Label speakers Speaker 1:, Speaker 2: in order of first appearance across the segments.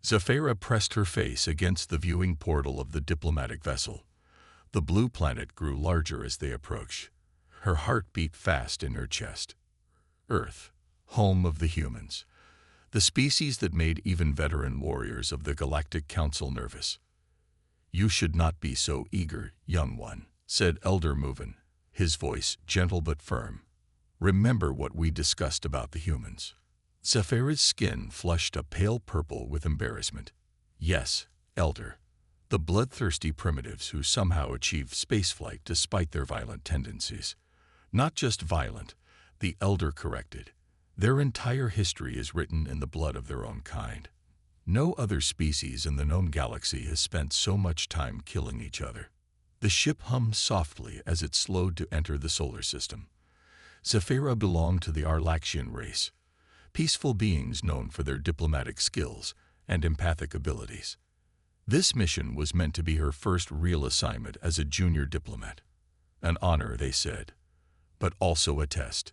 Speaker 1: Zafira pressed her face against the viewing portal of the diplomatic vessel. The blue planet grew larger as they approached. Her heart beat fast in her chest. Earth, home of the humans. The species that made even veteran warriors of the Galactic Council nervous. "You should not be so eager, young one," said Elder Movin, his voice gentle but firm. "Remember what we discussed about the humans." Zafira's skin flushed a pale purple with embarrassment. "Yes, Elder. The bloodthirsty primitives who somehow achieved spaceflight despite their violent tendencies. Not just violent," the Elder corrected. "Their entire history is written in the blood of their own kind. No other species in the known galaxy has spent so much time killing each other." The ship hummed softly as it slowed to enter the solar system. Zafira belonged to the Arlaxian race, peaceful beings known for their diplomatic skills and empathic abilities. This mission was meant to be her first real assignment as a junior diplomat. An honor, they said, but also a test.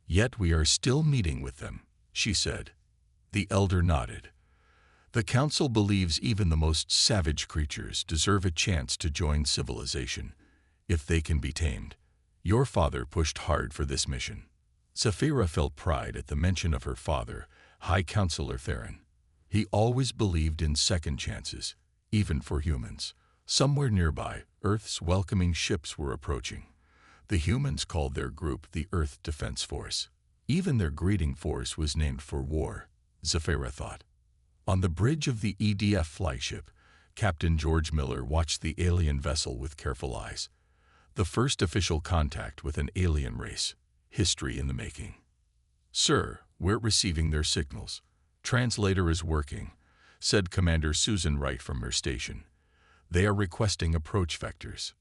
Speaker 1: "Yet we are still meeting with them," she said. The Elder nodded. "The Council believes even the most savage creatures deserve a chance to join civilization, if they can be tamed. Your father pushed hard for this mission." Zafira felt pride at the mention of her father, High Counselor Theron. He always believed in second chances, even for humans. Somewhere nearby, Earth's welcoming ships were approaching. The humans called their group the Earth Defense Force. Even their greeting force was named for war, Zafira thought. On the bridge of the EDF flagship, Captain George Miller watched the alien vessel with careful eyes. The first official contact with an alien race, history in the making. "Sir, we're receiving their signals. Translator is working," said Commander Susan Wright from her station. "They are requesting approach vectors."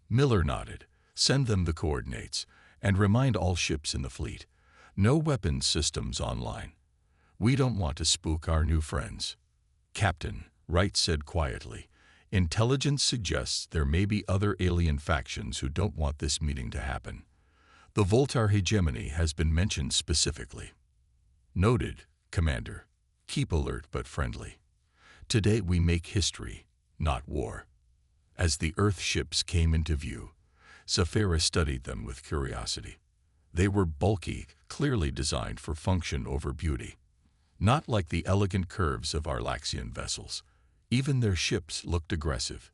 Speaker 1: Miller nodded. "Send them the coordinates, and remind all ships in the fleet. No weapons systems online. We don't want to spook our new friends." "Captain," Wright said quietly, "intelligence suggests there may be other alien factions who don't want this meeting to happen. The Voltar hegemony has been mentioned specifically." "Noted, Commander. Keep alert but friendly. Today we make history, not war." As the Earth ships came into view, Zafira studied them with curiosity. They were bulky, clearly designed for function over beauty. Not like the elegant curves of Arlaxian vessels. Even their ships looked aggressive.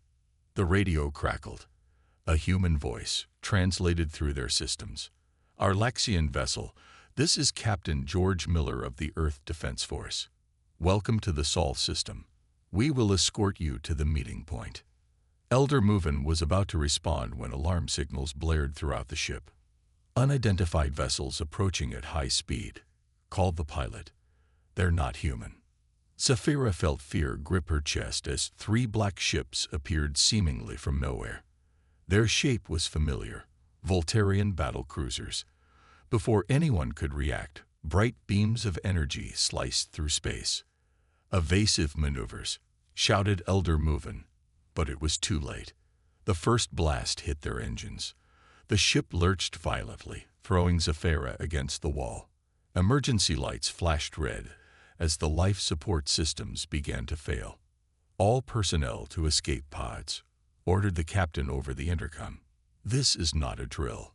Speaker 1: The radio crackled. A human voice translated through their systems. "Arlaxian vessel, this is Captain George Miller of the Earth Defense Force. Welcome to the Sol system. We will escort you to the meeting point." Elder Movin was about to respond when alarm signals blared throughout the ship. "Unidentified vessels approaching at high speed," called the pilot. "They're not human." Zafira felt fear grip her chest as 3 black ships appeared seemingly from nowhere. Their shape was familiar, Voltarian battle cruisers. Before anyone could react, bright beams of energy sliced through space. "Evasive maneuvers," shouted Elder Movin. But it was too late. The first blast hit their engines. The ship lurched violently, throwing Zafira against the wall. Emergency lights flashed red as the life support systems began to fail. "All personnel to escape pods," ordered the captain over the intercom. "This is not a drill."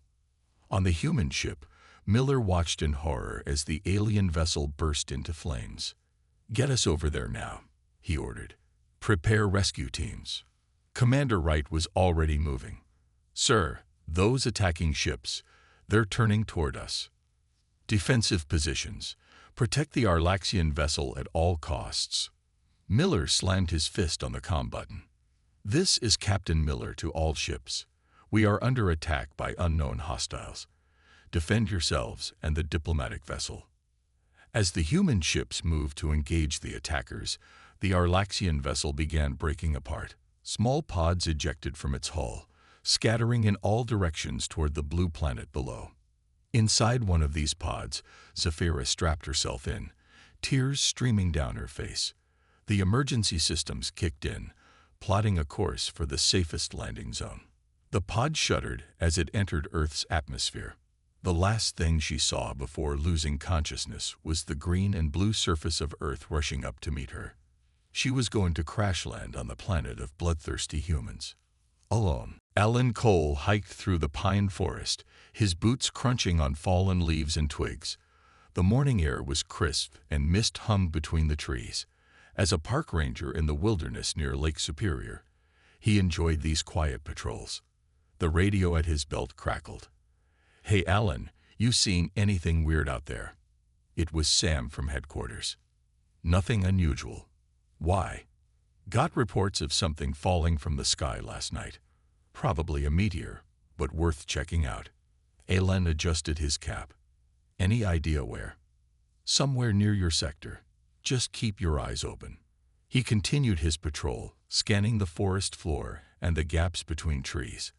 Speaker 1: On the human ship, Miller watched in horror as the alien vessel burst into flames. "Get us over there now," he ordered. "Prepare rescue teams." Commander Wright was already moving. "Sir, those attacking ships, they're turning toward us. Defensive positions. Protect the Arlaxian vessel at all costs." Miller slammed his fist on the comm button. "This is Captain Miller to all ships. We are under attack by unknown hostiles. Defend yourselves and the diplomatic vessel." As the human ships moved to engage the attackers, the Arlaxian vessel began breaking apart. Small pods ejected from its hull, scattering in all directions toward the blue planet below. Inside one of these pods, Zafira strapped herself in, tears streaming down her face. The emergency systems kicked in, plotting a course for the safest landing zone. The pod shuddered as it entered Earth's atmosphere. The last thing she saw before losing consciousness was the green and blue surface of Earth rushing up to meet her. She was going to crash land on the planet of bloodthirsty humans. Alone, Alan Cole hiked through the pine forest, his boots crunching on fallen leaves and twigs. The morning air was crisp and mist hummed between the trees. As a park ranger in the wilderness near Lake Superior, he enjoyed these quiet patrols. The radio at his belt crackled. "Hey Alan, you seeing anything weird out there?" It was Sam from headquarters. "Nothing unusual." "Why?" "Got reports of something falling from the sky last night. Probably a meteor, but worth checking out." Alan adjusted his cap. "Any idea where?" "Somewhere near your sector. Just keep your eyes open." He continued his patrol, scanning the forest floor and the gaps between trees.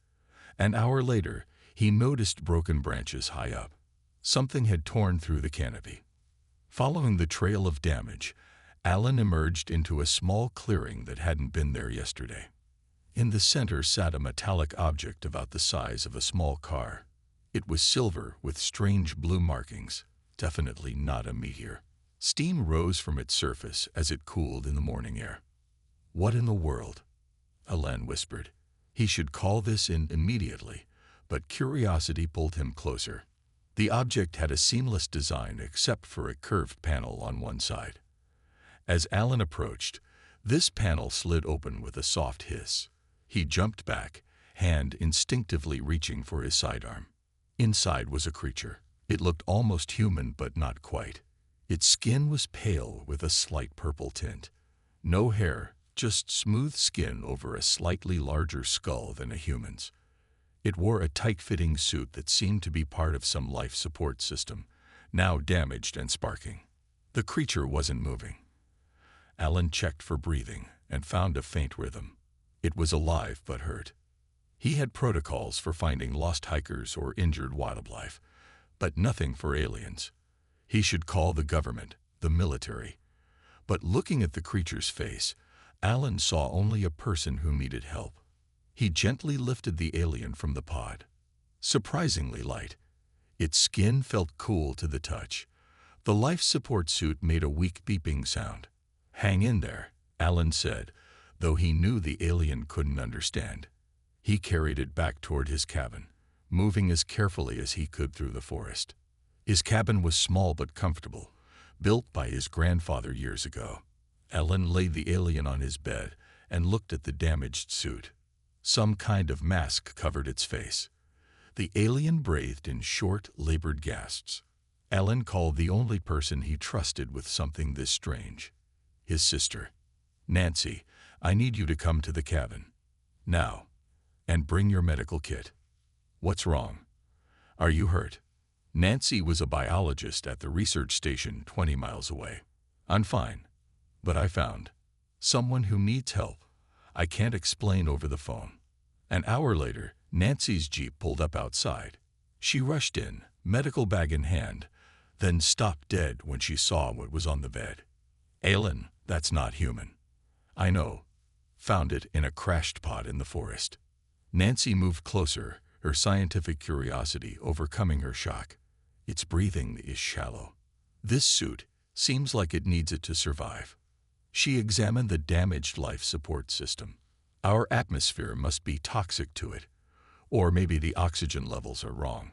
Speaker 1: An hour later, he noticed broken branches high up. Something had torn through the canopy. Following the trail of damage, Alan emerged into a small clearing that hadn't been there yesterday. In the center sat a metallic object about the size of a small car. It was silver with strange blue markings, definitely not a meteor. Steam rose from its surface as it cooled in the morning air. "What in the world?" Alan whispered. He should call this in immediately, but curiosity pulled him closer. The object had a seamless design except for a curved panel on one side. As Alan approached, this panel slid open with a soft hiss. He jumped back, hand instinctively reaching for his sidearm. Inside was a creature. It looked almost human, but not quite. Its skin was pale with a slight purple tint. No hair, just smooth skin over a slightly larger skull than a human's. It wore a tight-fitting suit that seemed to be part of some life support system, now damaged and sparking. The creature wasn't moving. Alan checked for breathing and found a faint rhythm. It was alive but hurt. He had protocols for finding lost hikers or injured wildlife, but nothing for aliens. He should call the government, the military. But looking at the creature's face, Alan saw only a person who needed help. He gently lifted the alien from the pod. Surprisingly light. Its skin felt cool to the touch. The life support suit made a weak beeping sound. "Hang in there," Alan said, though he knew the alien couldn't understand. He carried it back toward his cabin, moving as carefully as he could through the forest. His cabin was small but comfortable, built by his grandfather years ago. Alan laid the alien on his bed and looked at the damaged suit. Some kind of mask covered its face. The alien breathed in short, labored gasps. Alan called the only person he trusted with something this strange. His sister. "Nancy, I need you to come to the cabin. Now. And bring your medical kit." "What's wrong? Are you hurt?" Nancy was a biologist at the research station 20 miles away. "I'm fine. But I found someone who needs help. I can't explain over the phone." An hour later, Nancy's Jeep pulled up outside. She rushed in, medical bag in hand, then stopped dead when she saw what was on the bed. "Alan, that's not human." "I know. Found it in a crashed pod in the forest." Nancy moved closer, her scientific curiosity overcoming her shock. "Its breathing is shallow. This suit seems like it needs it to survive." She examined the damaged life support system. "Our atmosphere must be toxic to it. Or maybe the oxygen levels are wrong.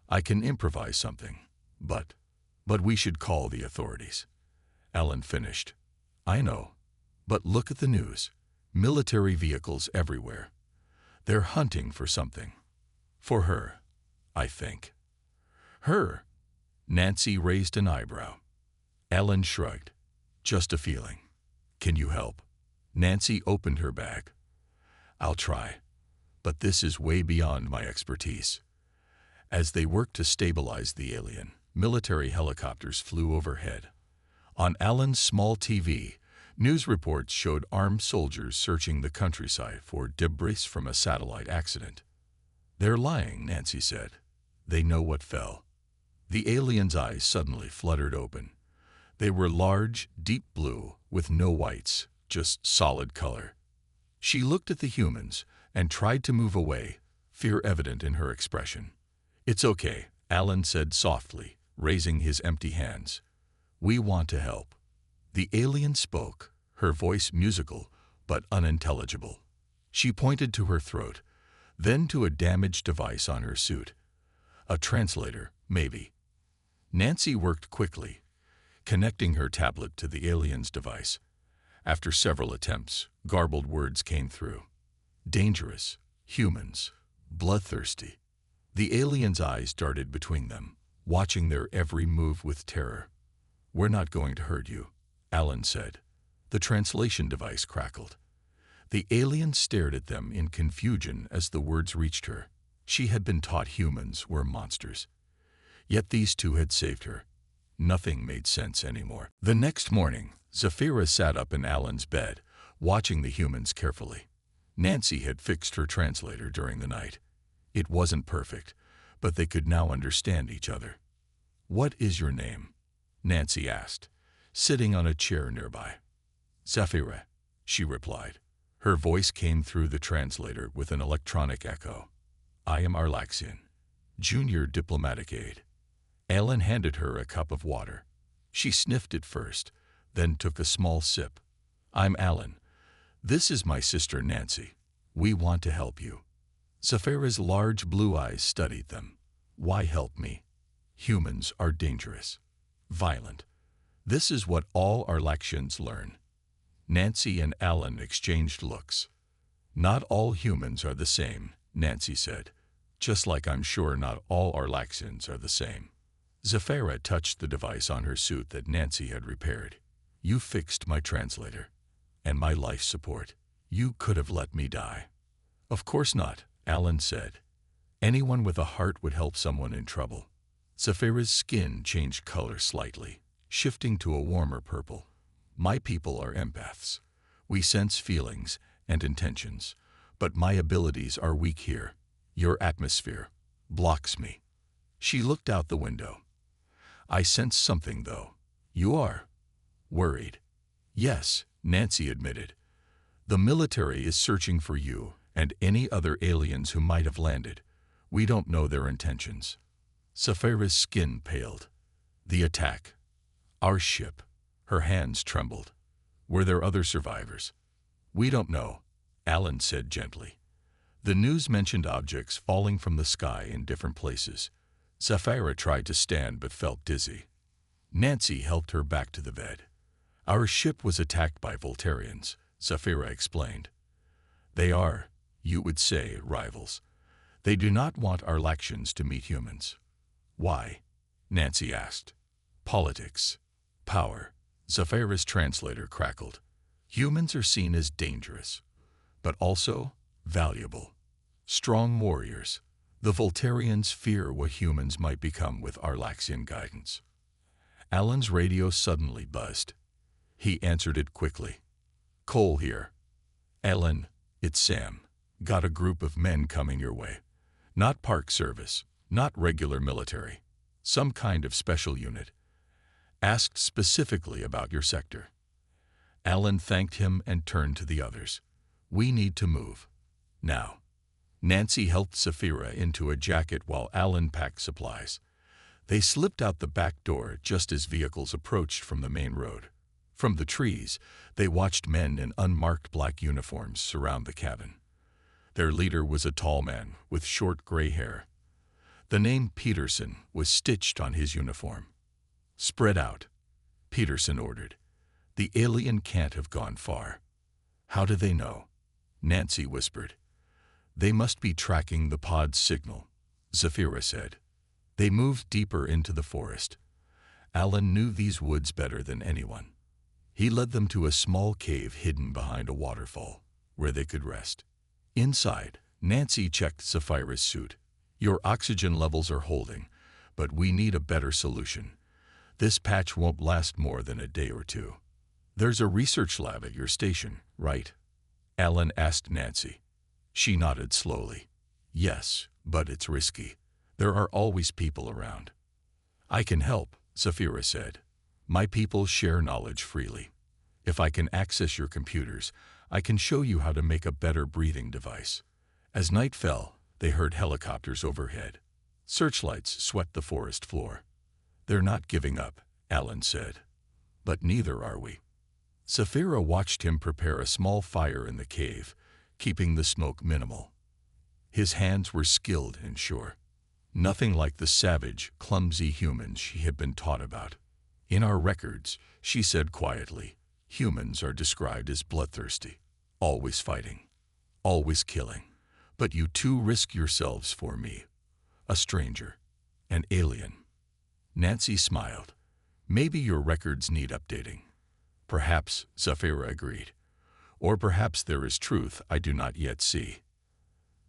Speaker 1: I can improvise something, but we should call the authorities." Alan finished. "I know. But look at the news. Military vehicles everywhere. They're hunting for something. For her, I think." "Her?" Nancy raised an eyebrow. Alan shrugged. "Just a feeling." "Can you help?" Nancy opened her bag. "I'll try. But this is way beyond my expertise." As they worked to stabilize the alien, military helicopters flew overhead. On Alan's small TV, news reports showed armed soldiers searching the countryside for debris from a satellite accident. "They're lying," Nancy said. "They know what fell." The alien's eyes suddenly fluttered open. They were large, deep blue, with no whites, just solid color. She looked at the humans and tried to move away, fear evident in her expression. "It's okay," Alan said softly, raising his empty hands. "We want to help." The alien spoke, her voice musical but unintelligible. She pointed to her throat, then to a damaged device on her suit. A translator, maybe. Nancy worked quickly, connecting her tablet to the alien's device. After several attempts, garbled words came through. Dangerous, humans, bloodthirsty. The alien's eyes darted between them, watching their every move with terror. "We're not going to hurt you," Alan said. The translation device crackled. The alien stared at them in confusion as the words reached her. She had been taught humans were monsters. Yet these two had saved her. Nothing made sense anymore. The next morning, Zafira sat up in Alan's bed, watching the humans carefully. Nancy had fixed her translator during the night. It wasn't perfect, but they could now understand each other. "What is your name?" Nancy asked, sitting on a chair nearby. "Zafira," she replied. Her voice came through the translator with an electronic echo. "I am Arlaxian, junior diplomatic aide." Alan handed her a cup of water. She sniffed it first, then took a small sip. "I'm Alan. This is my sister Nancy. We want to help you." Zafira's large blue eyes studied them. "Why help me? Humans are dangerous, violent. This is what all Arlaxians learn." Nancy and Alan exchanged looks. "Not all humans are the same," Nancy said, "just like I'm sure not all Arlaxians are the same." Zafira touched the device on her suit that Nancy had repaired. "You fixed my translator and my life support. You could have let me die." "Of course not," Alan said. "Anyone with a heart would help someone in trouble." Zafira's skin changed color slightly, shifting to a warmer purple. "My people are empaths. We sense feelings and intentions, but my abilities are weak here. Your atmosphere blocks me." She looked out the window. "I sense something, though. You are worried." "Yes," Nancy admitted. "The military is searching for you and any other aliens who might have landed. We don't know their intentions." Zafira's skin paled. "The attack. Our ship." Her hands trembled. "Were there other survivors?" "We don't know," Alan said gently. The news mentioned objects falling from the sky in different places. Zafira tried to stand but felt dizzy. Nancy helped her back to the bed. "Our ship was attacked by Voltarians," Zafira explained. "They are, you would say, rivals. They do not want Arlaxians to meet humans." "Why?" Nancy asked. "Politics. Power." Zafira's translator crackled. "Humans are seen as dangerous, but also valuable. Strong warriors. The Voltarians fear what humans might become with Arlaxian guidance." Alan's radio suddenly buzzed. He answered it quickly. "Cole here." "Alan, it's Sam. Got a group of men coming your way. Not park service, not regular military. Some kind of special unit. Asked specifically about your sector." Alan thanked him and turned to the others. "We need to move. Now." Nancy helped Zafira into a jacket while Alan packed supplies. They slipped out the back door just as vehicles approached from the main road. From the trees, they watched men in unmarked black uniforms surround the cabin. Their leader was a tall man with short gray hair. The name Peterson was stitched on his uniform. "Spread out," Peterson ordered. "The alien can't have gone far." "How do they know?" Nancy whispered. "They must be tracking the pod's signal," Zafira said. They moved deeper into the forest. Alan knew these woods better than anyone. He led them to a small cave hidden behind a waterfall, where they could rest. Inside, Nancy checked Zafira's suit. "Your oxygen levels are holding, but we need a better solution. This patch won't last more than a day or two." "There's a research lab at your station, right?" Alan asked Nancy. She nodded slowly. "Yes, but it's risky. There are always people around." "I can help," Zafira said. "My people share knowledge freely. If I can access your computers, I can show you how to make a better breathing device." As night fell, they heard helicopters overhead. Searchlights swept the forest floor. "They're not giving up," Alan said. "But neither are we." Saphira watched him prepare a small fire in the cave, keeping the smoke minimal. His hands were skilled and sure. Nothing like the savage, clumsy humans she had been taught about. In our records, she said quietly, humans are described as bloodthirsty, always fighting, always killing. But you two risk yourselves for me, a stranger, an alien. Nancy smiled. Maybe your records need updating. Perhaps, Saphira agreed. Or perhaps there is truth I do not yet see.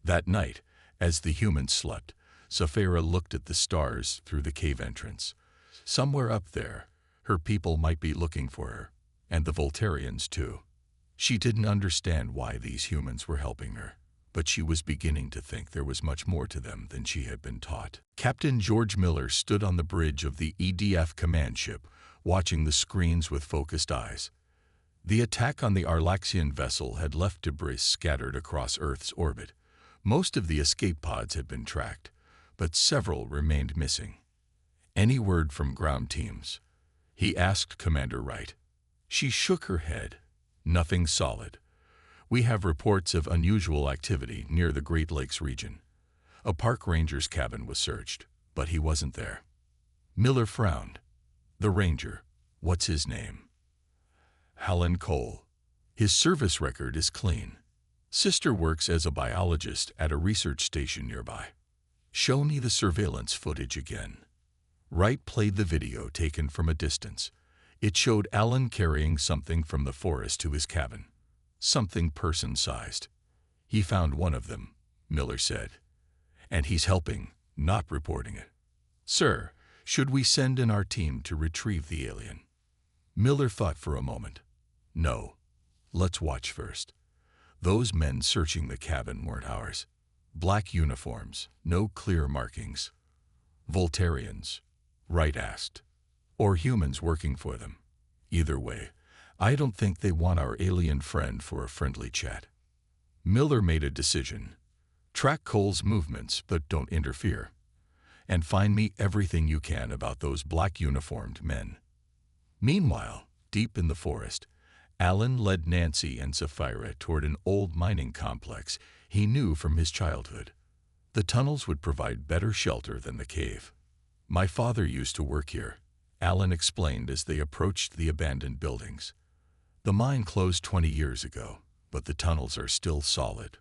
Speaker 1: That night, as the humans slept, Saphira looked at the stars through the cave entrance. Somewhere up there, her people might be looking for her, and the Voltarians too. She didn't understand why these humans were helping her, but she was beginning to think there was much more to them than she had been taught. Captain George Miller stood on the bridge of the EDF command ship, watching the screens with focused eyes. The attack on the Arlaxian vessel had left debris scattered across Earth's orbit. Most of the escape pods had been tracked, but several remained missing. Any word from ground teams? He asked Commander Wright. She shook her head. Nothing solid. We have reports of unusual activity near the Great Lakes region. A park ranger's cabin was searched, but he wasn't there. Miller frowned. The ranger, what's his name? Alan Cole. His service record is clean. Sister works as a biologist at a research station nearby. Show me the surveillance footage again. Wright played the video taken from a distance. It showed Alan carrying something from the forest to his cabin. Something person-sized. He found one of them, Miller said. And he's helping, not reporting it. Sir, should we send in our team to retrieve the alien? Miller thought for a moment. No. Let's watch first. Those men searching the cabin weren't ours. Black uniforms, no clear markings. Voltarians, Wright asked. Or humans working for them. Either way, I don't think they want our alien friend for a friendly chat. Miller made a decision. Track Cole's movements, but don't interfere. And find me everything you can about those black uniformed men. Meanwhile, deep in the forest, Alan led Nancy and Saphira toward an old mining complex he knew from his childhood. The tunnels would provide better shelter than the cave. My father used to work here, Alan explained as they approached the abandoned buildings. The mine closed 20 years ago, but the tunnels are still solid.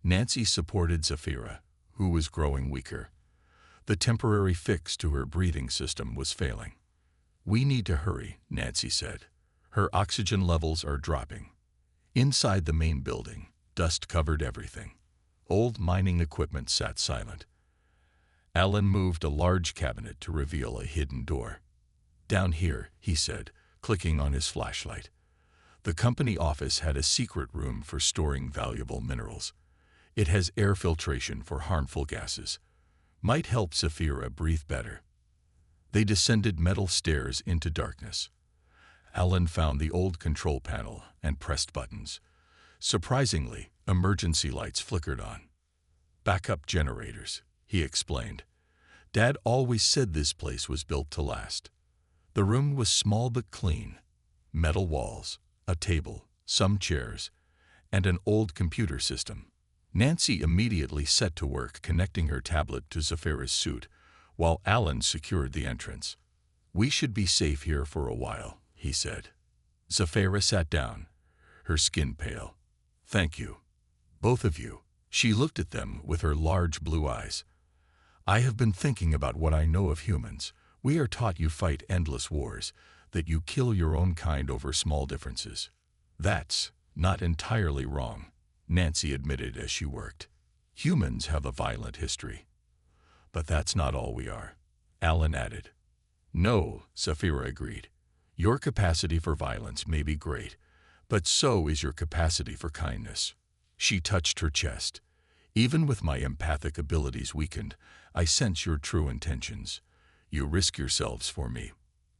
Speaker 1: Nancy supported Saphira, who was growing weaker. The temporary fix to her breathing system was failing. We need to hurry, Nancy said. Her oxygen levels are dropping. Inside the main building, dust covered everything. Old mining equipment sat silent. Alan moved a large cabinet to reveal a hidden door. Down here, he said, clicking on his flashlight. The company office had a secret room for storing valuable minerals. It has air filtration for harmful gases. Might help Saphira breathe better. They descended metal stairs into darkness. Alan found the old control panel and pressed buttons. Surprisingly, emergency lights flickered on. Backup generators, he explained. Dad always said this place was built to last. The room was small but clean. Metal walls, a table, some chairs, and an old computer system. Nancy immediately set to work connecting her tablet to Saphira's suit, while Alan secured the entrance. We should be safe here for a while, he said. Saphira sat down, her skin pale. Thank you. Both of you. She looked at them with her large blue eyes. I have been thinking about what I know of humans. We are taught you fight endless wars, that you kill your own kind over small differences. That's not entirely wrong, Nancy admitted as she worked. Humans have a violent history. But that's not all we are, Alan added. No, Saphira agreed. Your capacity for violence may be great, but so is your capacity for kindness. She touched her chest. Even with my empathic abilities weakened, I sense your true intentions. You risk yourselves for me.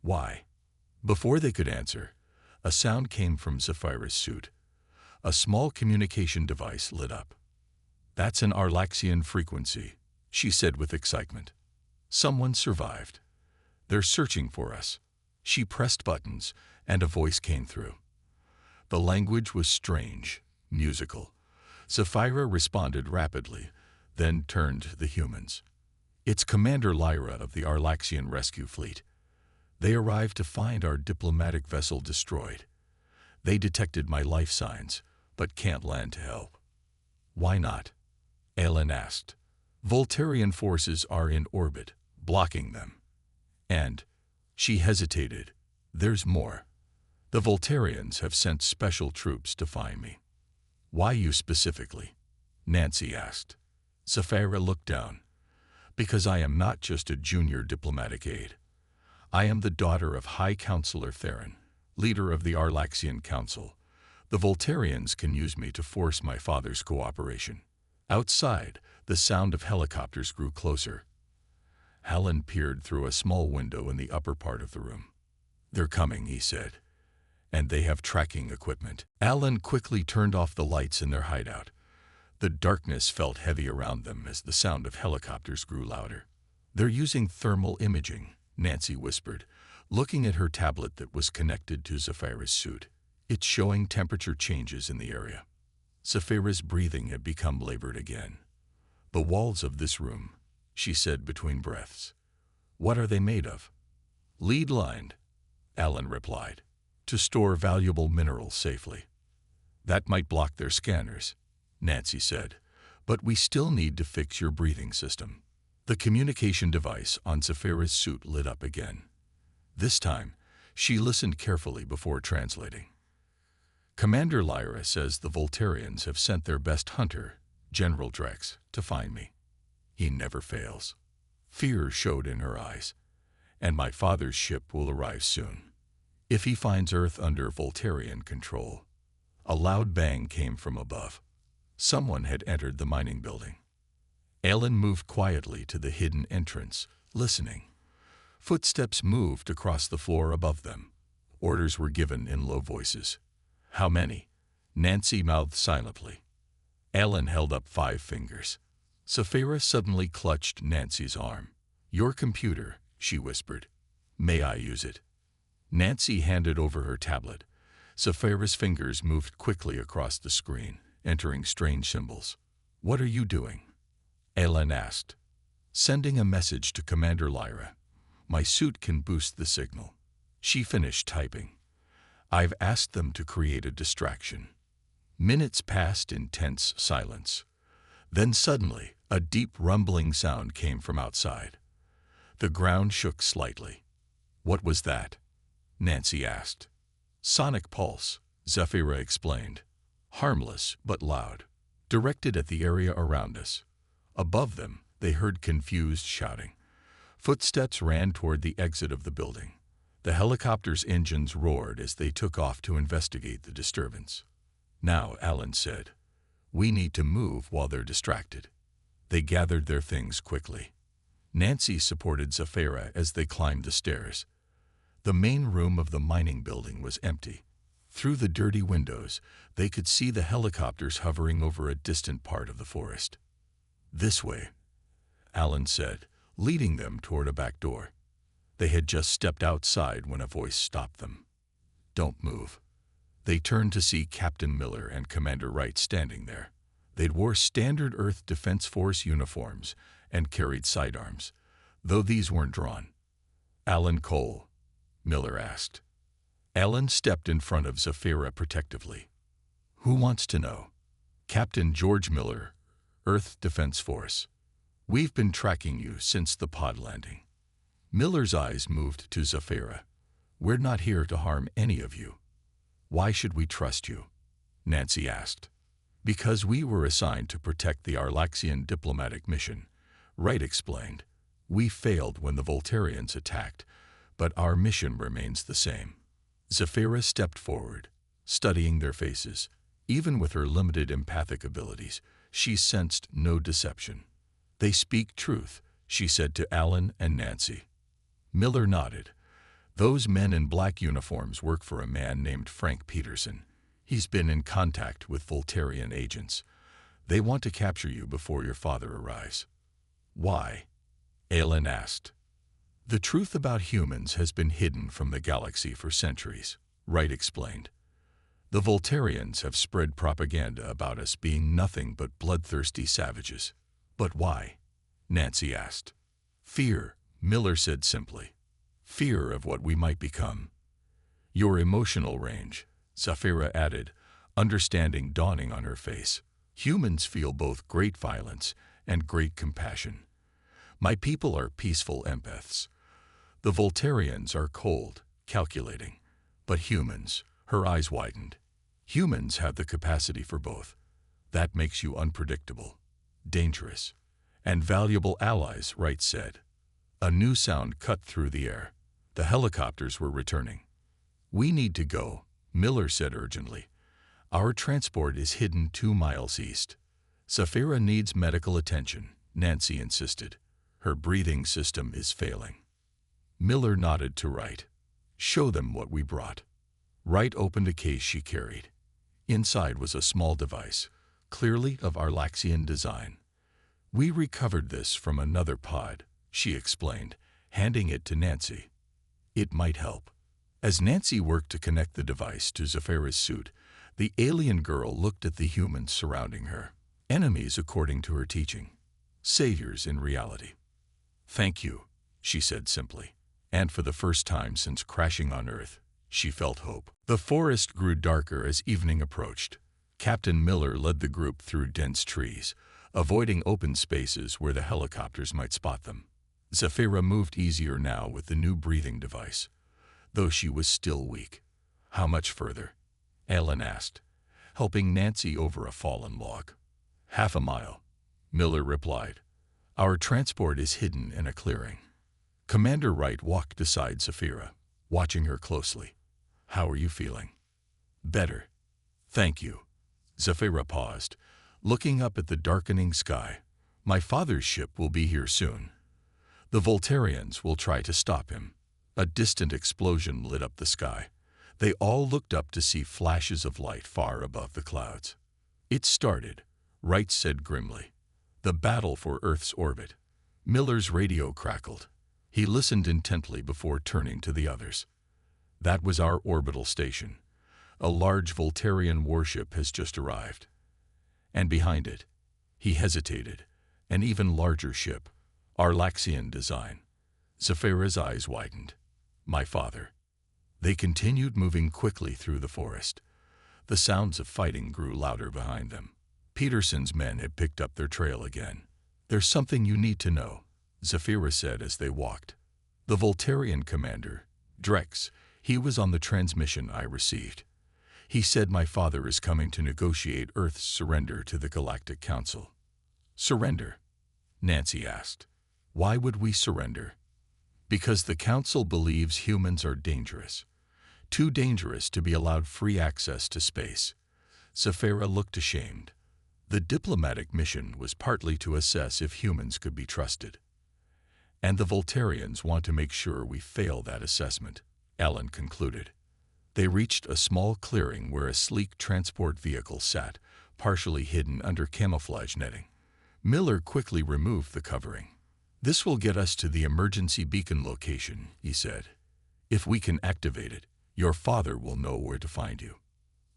Speaker 1: Why? Before they could answer, a sound came from Saphira's suit. A small communication device lit up. That's an Arlaxian frequency, she said with excitement. Someone survived. They're searching for us. She pressed buttons, and a voice came through. The language was strange, musical. Sapphira responded rapidly, then turned to the humans. "It's Commander Lyra of the Arlaxian Rescue Fleet. They arrived to find our diplomatic vessel destroyed. They detected my life signs, but can't land to help." "Why not?" Alan asked. "Voltarian forces are in orbit, blocking them. And," she hesitated, "there's more. The Voltarians have sent special troops to find me." "Why you specifically?" Nancy asked. Sapphira looked down. "Because I am not just a junior diplomatic aide. I am the daughter of High Counselor Theron, leader of the Arlaxian Council. The Voltarians can use me to force my father's cooperation." Outside, the sound of helicopters grew closer. Alan peered through a small window in the upper part of the room. "They're coming," he said. "And they have tracking equipment." Alan quickly turned off the lights in their hideout. The darkness felt heavy around them as the sound of helicopters grew louder. "They're using thermal imaging," Nancy whispered, looking at her tablet that was connected to Sapphira's suit. "It's showing temperature changes in the area." Sapphira's breathing had become labored again. "The walls of this room," she said between breaths. "What are they made of?" "Lead-lined," Alan replied, "to store valuable minerals safely." "That might block their scanners," Nancy said, "but we still need to fix your breathing system." The communication device on Sapphira's suit lit up again. This time, she listened carefully before translating. "Commander Lyra says the Voltarians have sent their best hunter, General Drex, to find me. He never fails." Fear showed in her eyes. "And my father's ship will arrive soon. If he finds Earth under Voltarian control." A loud bang came from above. Someone had entered the mining building. Alan moved quietly to the hidden entrance, listening. Footsteps moved across the floor above them. Orders were given in low voices. "How many?" Nancy mouthed silently. Alan held up 5 fingers. Sapphira suddenly clutched Nancy's arm. "Your computer," she whispered. "May I use it?" Nancy handed over her tablet. Sapphira's fingers moved quickly across the screen, entering strange symbols. "What are you doing?" Alan asked. "Sending a message to Commander Lyra. My suit can boost the signal." She finished typing. "I've asked them to create a distraction." Minutes passed in tense silence. Then suddenly, a deep rumbling sound came from outside. The ground shook slightly. "What was that?" Nancy asked. "Sonic pulse," Sapphira explained. "Harmless, but loud. Directed at the area around us." Above them, they heard confused shouting. Footsteps ran toward the exit of the building. The helicopter's engines roared as they took off to investigate the disturbance. "Now," Alan said, "we need to move while they're distracted." They gathered their things quickly. Nancy supported Sapphira as they climbed the stairs. The main room of the mining building was empty. Through the dirty windows, they could see the helicopters hovering over a distant part of the forest. "This way," Alan said, leading them toward a back door. They had just stepped outside when a voice stopped them. "Don't move." They turned to see Captain Miller and Commander Wright standing there. They'd wore standard Earth Defense Force uniforms and carried sidearms, though these weren't drawn. "Alan Cole?" Miller asked. Alan stepped in front of Sapphira protectively. "Who wants to know?" "Captain George Miller, Earth Defense Force. We've been tracking you since the pod landing." Miller's eyes moved to Sapphira. "We're not here to harm any of you." "Why should we trust you?" Nancy asked. "Because we were assigned to protect the Arlaxian diplomatic mission," Wright explained. "We failed when the Voltarians attacked, but our mission remains the same." Sapphira stepped forward, studying their faces. Even with her limited empathic abilities, she sensed no deception. "They speak truth," she said to Alan and Nancy. Miller nodded. "Those men in black uniforms work for a man named Frank Peterson. He's been in contact with Voltarian agents. They want to capture you before your father arrives." "Why?" Alan asked. "The truth about humans has been hidden from the galaxy for centuries," Wright explained. The Voltarians have spread propaganda about us being nothing but bloodthirsty savages. But why? Nancy asked. Fear, Miller said simply. Fear of what we might become. Your emotional range, Zafira added, understanding dawning on her face. Humans feel both great violence and great compassion. My people are peaceful empaths. The Voltarians are cold, calculating. But humans, her eyes widened. Humans have the capacity for both. That makes you unpredictable, dangerous, and valuable allies, Wright said. A new sound cut through the air. The helicopters were returning. We need to go, Miller said urgently. Our transport is hidden 2 miles east. Zafira needs medical attention, Nancy insisted. Her breathing system is failing. Miller nodded to Wright. Show them what we brought. Wright opened a case she carried. Inside was a small device, clearly of Arlaxian design. We recovered this from another pod, she explained, handing it to Nancy. It might help. As Nancy worked to connect the device to Zafira's suit, the alien girl looked at the humans surrounding her. Enemies according to her teaching. Saviors in reality. Thank you, she said simply. And for the first time since crashing on Earth, she felt hope. The forest grew darker as evening approached. Captain Miller led the group through dense trees, avoiding open spaces where the helicopters might spot them. Zafira moved easier now with the new breathing device, though she was still weak. How much further? Alan asked, helping Nancy over a fallen log. 1/2 mile, Miller replied. Our transport is hidden in a clearing. Commander Wright walked beside Zafira, watching her closely. How are you feeling? Better. Thank you. Zafira paused, looking up at the darkening sky. My father's ship will be here soon. The Voltarians will try to stop him. A distant explosion lit up the sky. They all looked up to see flashes of light far above the clouds. It started, Wright said grimly. The battle for Earth's orbit. Miller's radio crackled. He listened intently before turning to the others. That was our orbital station. A large Voltarian warship has just arrived. And behind it, he hesitated, an even larger ship, Arlaxian design. Zafira's eyes widened. My father. They continued moving quickly through the forest. The sounds of fighting grew louder behind them. Peterson's men had picked up their trail again. There's something you need to know, Zafira said as they walked. The Voltarian commander, Drex, he was on the transmission I received. He said my father is coming to negotiate Earth's surrender to the Galactic Council. Surrender? Nancy asked. Why would we surrender? Because the Council believes humans are dangerous. Too dangerous to be allowed free access to space. Zafira looked ashamed. The diplomatic mission was partly to assess if humans could be trusted. And the Voltarians want to make sure we fail that assessment, Alan concluded. They reached a small clearing where a sleek transport vehicle sat, partially hidden under camouflage netting. Miller quickly removed the covering. This will get us to the emergency beacon location, he said. If we can activate it, your father will know where to find you.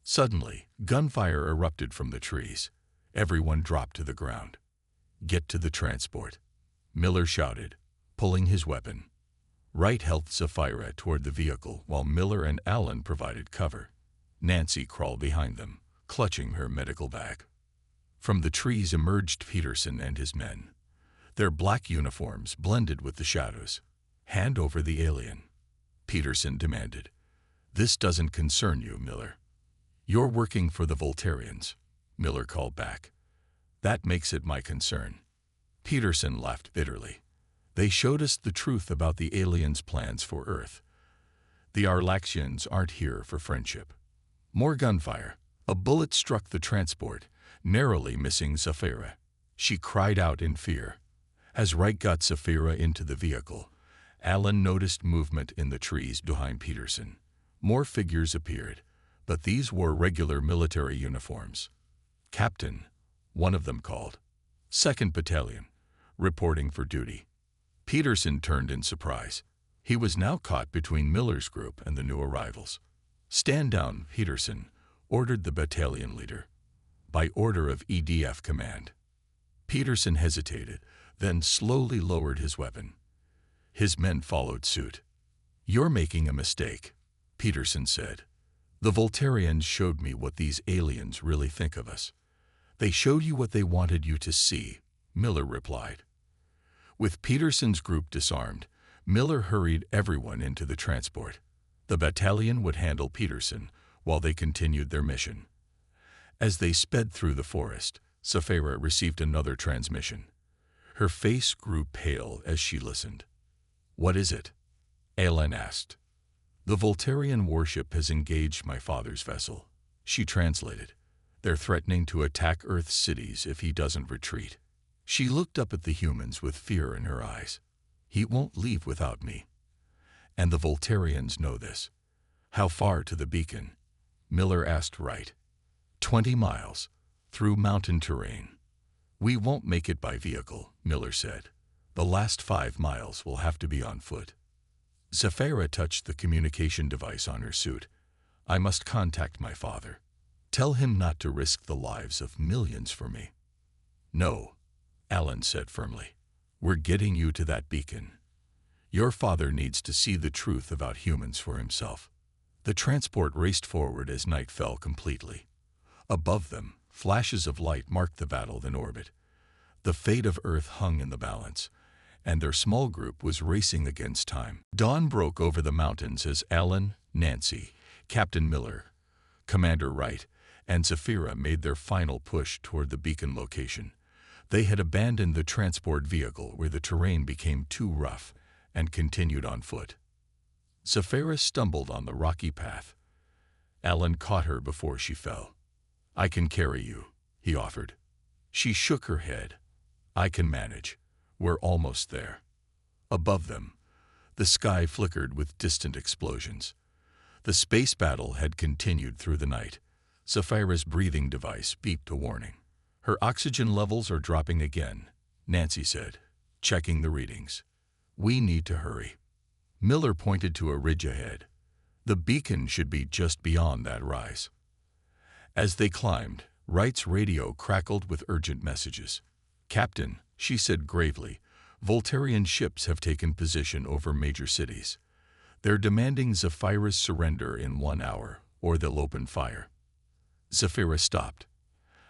Speaker 1: Suddenly, gunfire erupted from the trees. Everyone dropped to the ground. Get to the transport, Miller shouted, pulling his weapon. Wright helped Zafira toward the vehicle while Miller and Alan provided cover. Nancy crawled behind them, clutching her medical bag. From the trees emerged Peterson and his men. Their black uniforms blended with the shadows. Hand over the alien, Peterson demanded. This doesn't concern you, Miller. You're working for the Voltarians, Miller called back. That makes it my concern. Peterson laughed bitterly. They showed us the truth about the aliens' plans for Earth. The Arlaxians aren't here for friendship. More gunfire. A bullet struck the transport, narrowly missing Zafira. She cried out in fear. As Wright got Zafira into the vehicle, Alan noticed movement in the trees behind Peterson. More figures appeared, but these wore regular military uniforms. Captain, one of them called. 2nd Battalion, reporting for duty. Peterson turned in surprise. He was now caught between Miller's group and the new arrivals. Stand down, Peterson, ordered the battalion leader. By order of EDF command. Peterson hesitated, then slowly lowered his weapon. His men followed suit. "You're making a mistake," Peterson said. "The Voltarians showed me what these aliens really think of us." "They showed you what they wanted you to see," Miller replied. With Peterson's group disarmed, Miller hurried everyone into the transport. The battalion would handle Peterson while they continued their mission. As they sped through the forest, Saphira received another transmission. Her face grew pale as she listened. "What is it?" Alan asked. "The Voltarian warship has engaged my father's vessel," she translated. "They're threatening to attack Earth's cities if he doesn't retreat." She looked up at the humans with fear in her eyes. "He won't leave without me. And the Voltarians know this." "How far to the beacon?" Miller asked Wright. 20 miles, through mountain terrain. "We won't make it by vehicle," Miller said. "The last 5 miles will have to be on foot." Saphira touched the communication device on her suit. "I must contact my father. Tell him not to risk the lives of millions for me." "No," Alan said firmly. "We're getting you to that beacon. Your father needs to see the truth about humans for himself." The transport raced forward as night fell completely. Above them, flashes of light marked the battle in orbit. The fate of Earth hung in the balance, and their small group was racing against time. Dawn broke over the mountains as Alan, Nancy, Captain Miller, Commander Wright, and Saphira made their final push toward the beacon location. They had abandoned the transport vehicle where the terrain became too rough and continued on foot. Saphira stumbled on the rocky path. Alan caught her before she fell. "I can carry you," he offered. She shook her head. "I can manage. We're almost there." Above them, the sky flickered with distant explosions. The space battle had continued through the night. Saphira's breathing device beeped a warning. "Her oxygen levels are dropping again," Nancy said, checking the readings. "We need to hurry." Miller pointed to a ridge ahead. The beacon should be just beyond that rise. As they climbed, Wright's radio crackled with urgent messages. "Captain," she said gravely, "Voltarian ships have taken position over major cities. They're demanding Saphira's surrender in 1 hour, or they'll open fire." Saphira stopped.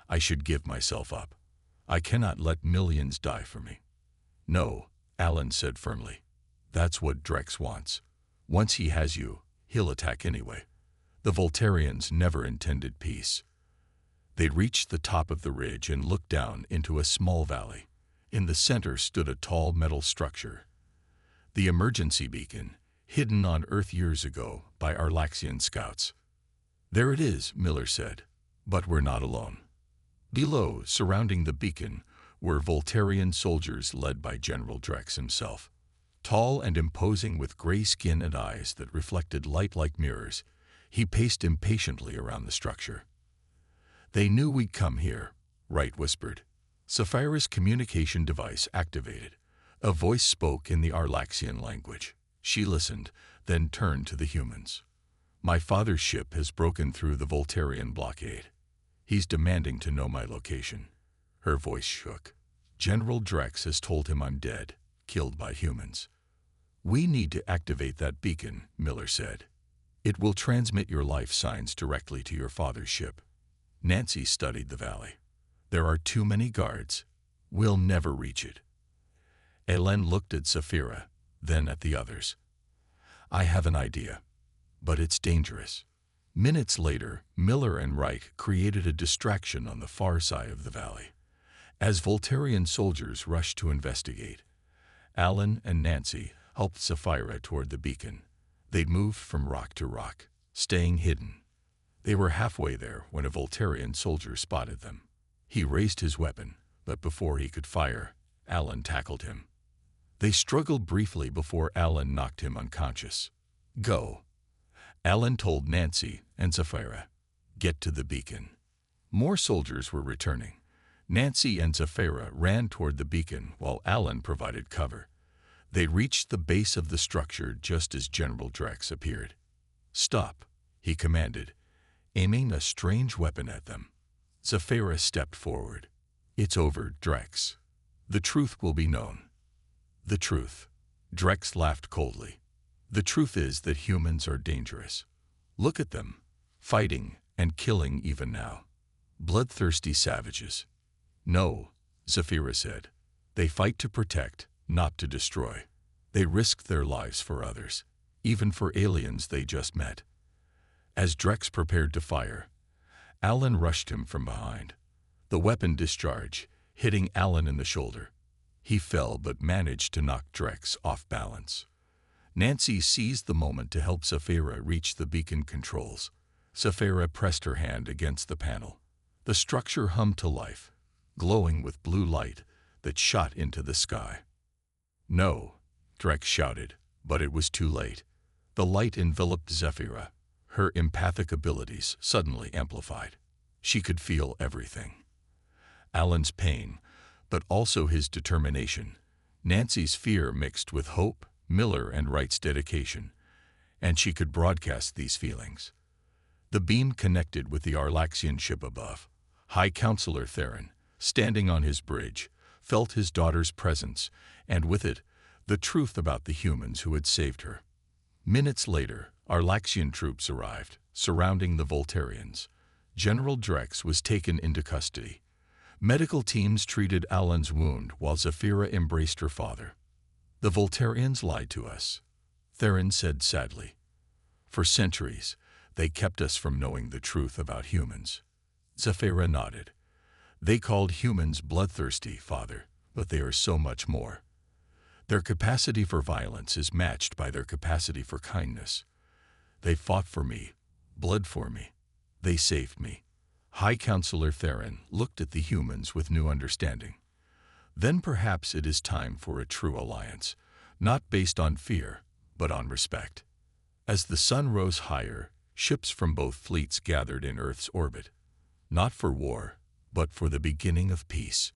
Speaker 1: "I should give myself up. I cannot let millions die for me." "No," Alan said firmly. "That's what Drex wants. Once he has you, he'll attack anyway. The Voltarians never intended peace." They reached the top of the ridge and looked down into a small valley. In the center stood a tall metal structure. The emergency beacon, hidden on Earth years ago by Arlaxian scouts. "There it is," Miller said. "But we're not alone." Below, surrounding the beacon, were Voltarian soldiers led by General Drex himself. Tall and imposing with gray skin and eyes that reflected light like mirrors, he paced impatiently around the structure. "They knew we'd come here," Wright whispered. Saphira's communication device activated. A voice spoke in the Arlaxian language. She listened, then turned to the humans. "My father's ship has broken through the Voltarian blockade. He's demanding to know my location." Her voice shook. "General Drex has told him I'm dead, killed by humans." "We need to activate that beacon," Miller said. "It will transmit your life signs directly to your father's ship." Nancy studied the valley. "There are too many guards. We'll never reach it." Ellen looked at Saphira, then at the others. "I have an idea, but it's dangerous." Minutes later, Miller and Wright created a distraction on the far side of the valley. As Voltarian soldiers rushed to investigate, Alan and Nancy helped Saphira toward the beacon. They'd moved from rock to rock, staying hidden. They were halfway there when a Voltarian soldier spotted them. He raised his weapon, but before he could fire, Alan tackled him. They struggled briefly before Alan knocked him unconscious. "Go," Alan told Nancy and Saphira. "Get to the beacon." More soldiers were returning. Nancy and Saphira ran toward the beacon while Alan provided cover. They reached the base of the structure just as General Drex appeared. "Stop," he commanded. aiming a strange weapon at them. Zephyra stepped forward. "It's over, Drex. The truth will be known." "The truth?" Drex laughed coldly. "The truth is that humans are dangerous. Look at them, fighting and killing even now. Bloodthirsty savages." "No," Zephyra said. "They fight to protect, not to destroy. They risk their lives for others, even for aliens they just met." As Drex prepared to fire, Alan rushed him from behind. The weapon discharged, hitting Alan in the shoulder. He fell but managed to knock Drex off balance. Nancy seized the moment to help Zephyra reach the beacon controls. Zephyra pressed her hand against the panel. The structure hummed to life, glowing with blue light that shot into the sky. "No," Drex shouted, but it was too late. The light enveloped Zephyra, her empathic abilities suddenly amplified. She could feel everything. Alan's pain, but also his determination, Nancy's fear mixed with hope, Miller and Wright's dedication, and she could broadcast these feelings. The beam connected with the Arlaxian ship above. High Counselor Theron, standing on his bridge, felt his daughter's presence, and with it, the truth about the humans who had saved her. Minutes later, Arlaxian troops arrived, surrounding the Voltarians. General Drex was taken into custody. Medical teams treated Alan's wound while Zephyra embraced her father. "The Voltarians lied to us," Theron said sadly. "For centuries, they kept us from knowing the truth about humans." Zephyra nodded. "They called humans bloodthirsty, Father, but they are so much more. Their capacity for violence is matched by their capacity for kindness. They fought for me, bled for me. They saved me." High Counselor Theron looked at the humans with new understanding. "Then perhaps it is time for a true alliance, not based on fear, but on respect." As the sun rose higher, ships from both fleets gathered in Earth's orbit, not for war, but for the beginning of peace.